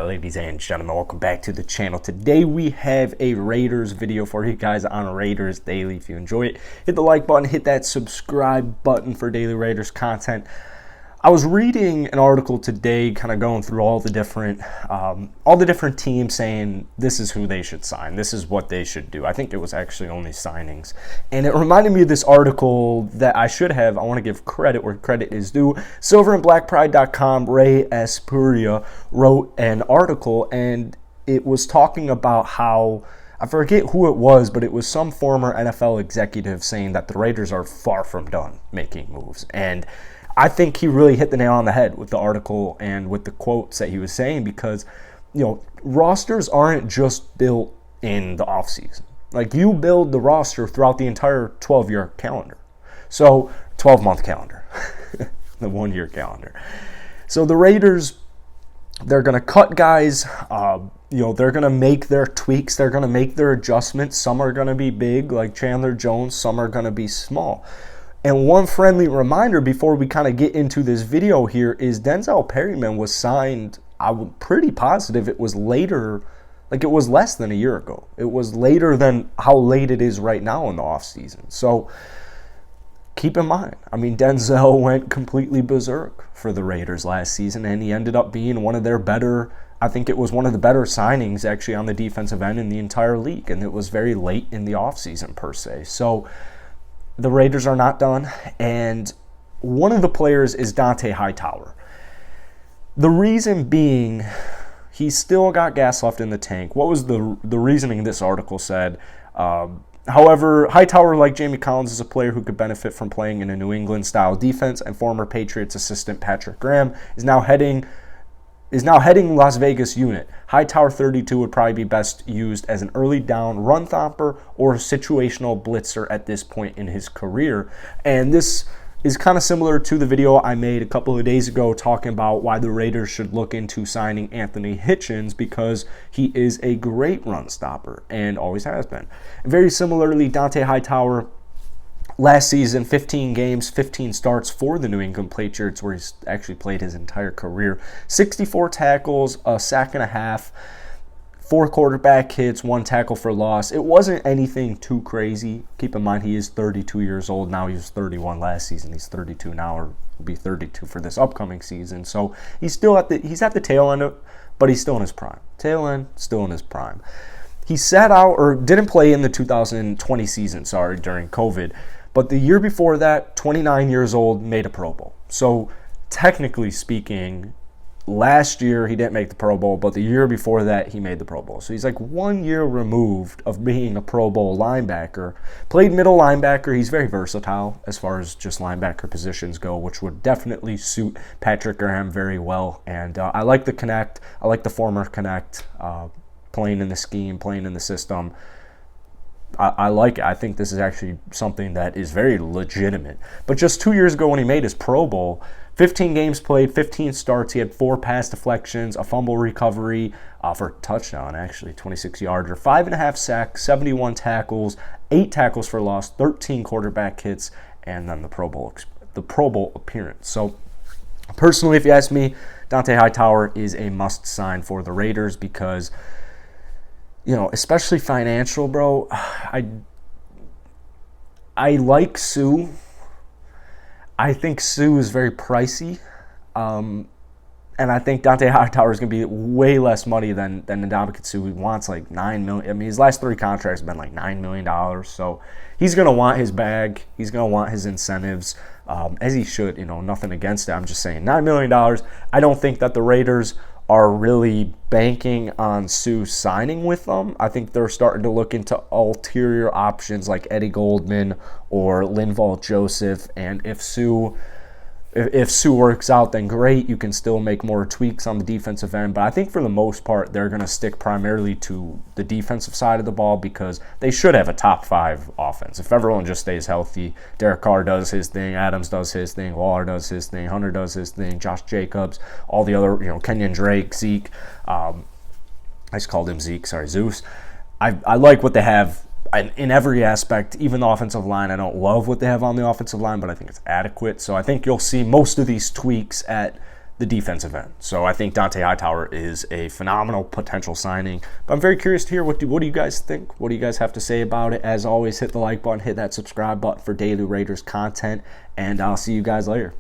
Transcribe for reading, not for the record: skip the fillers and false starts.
ladies and gentlemen, welcome back to the channel. Today we have a Raiders video for you guys on Raiders Daily. If you enjoy it, hit the like button, hit that subscribe button for daily Raiders content. I was reading an article today, kind of going through all the different teams saying this is who they should sign, this is what they should do. I think it was actually only signings, and it reminded me of this article that I should have. I want to give credit where credit is due. silverandblackpride.com, Ray Aspuria wrote an article, and it was talking about how, I forget who it was, but it was some former NFL executive saying that the Raiders are far from done making moves. And I think he really hit the nail on the head with the article and with the quotes that he was saying, because, you know, rosters aren't just built in the offseason. Like, you build the roster throughout the entire 12-year calendar. So, 12-month calendar, the 1-year calendar. So the Raiders, they're going to cut guys, they're going to make their tweaks, they're going to make their adjustments. Some are going to be big, like Chandler Jones, some are going to be small. And one friendly reminder before we kind of get into this video here is Denzel Perryman was signed, I'm pretty positive it was later, like it was less than a year ago. It was later than how late it is right now in the offseason. So keep in mind, I mean, Denzel went completely berserk for the Raiders last season, and he ended up being one of their better, I think it was one of the better signings actually on the defensive end in the entire league, and it was very late in the offseason per se. So the Raiders are not done, and one of the players is Hightower. The reason being, he's still got gas left in the tank. What was the reasoning this article said? However, Hightower, like Jamie Collins, is a player who could benefit from playing in a New England-style defense, and former Patriots assistant Patrick Graham is now heading Las Vegas unit. Hightower 32 would probably be best used as an early down run thumper or situational blitzer at this point in his career. And this is kind of similar to the video I made a couple of days ago talking about why the Raiders should look into signing Anthony Hitchens, because he is a great run stopper and always has been. And very similarly, Hightower, last season, 15 games, 15 starts for the New England Patriots, where he's actually played his entire career. 64 tackles, a sack and a half, 4 quarterback hits, 1 tackle for loss. It wasn't anything too crazy. Keep in mind, he is 32 years old now. He was 31 last season. He's 32 now, or will be 32 for this upcoming season. So he's at the tail end of, but he's still in his prime. Tail end, still in his prime. He sat out, or didn't play in the 2020 season, during COVID. But the year before that, 29 years old, made a Pro Bowl. So technically speaking, last year he didn't make the Pro Bowl, but the year before that he made the Pro Bowl. So he's like 1 year removed of being a Pro Bowl linebacker. Played middle linebacker. He's very versatile as far as just linebacker positions go, which would definitely suit Patrick Graham very well. And I like the connect. I like the former connect, playing in the scheme, playing in the system. I like it. I think this is actually something that is very legitimate. But just 2 years ago when he made his Pro Bowl, 15 games played, 15 starts. He had 4 pass deflections, a fumble recovery for a touchdown, actually, 26-yarder, 5.5 sacks, 71 tackles, 8 tackles for loss, 13 quarterback hits, and then the Pro Bowl appearance. So personally, if you ask me, Hightower is a must-sign for the Raiders because, you know, especially financial, bro. I like Sue. I think Sue is very pricey. And I think Hightower is going to be way less money than Ndamukong Suh. He wants like $9 million. I mean, his last 3 contracts have been like $9 million. So he's going to want his bag. He's going to want his incentives, as he should. You know, nothing against it. I'm just saying $9 million. I don't think that the Raiders are really banking on Sue signing with them. I think they're starting to look into ulterior options like Eddie Goldman or Linval Joseph. And if Sue works out, then great. You can still make more tweaks on the defensive end. But I think for the most part, they're going to stick primarily to the defensive side of the ball because they should have a top 5 offense. If everyone just stays healthy, Derek Carr does his thing, Adams does his thing, Waller does his thing, Hunter does his thing, Josh Jacobs, all the other, Kenyon Drake, Zeke. I just called him Zeke, sorry, Zeus. I like what they have in every aspect, even the offensive line. I don't love what they have on the offensive line, but I think it's adequate. So I think you'll see most of these tweaks at the defensive end. So I think Dont'a Hightower is a phenomenal potential signing. But I'm very curious to hear what do you guys think? What do you guys have to say about it? As always, hit the like button, hit that subscribe button for daily Raiders content, and I'll see you guys later.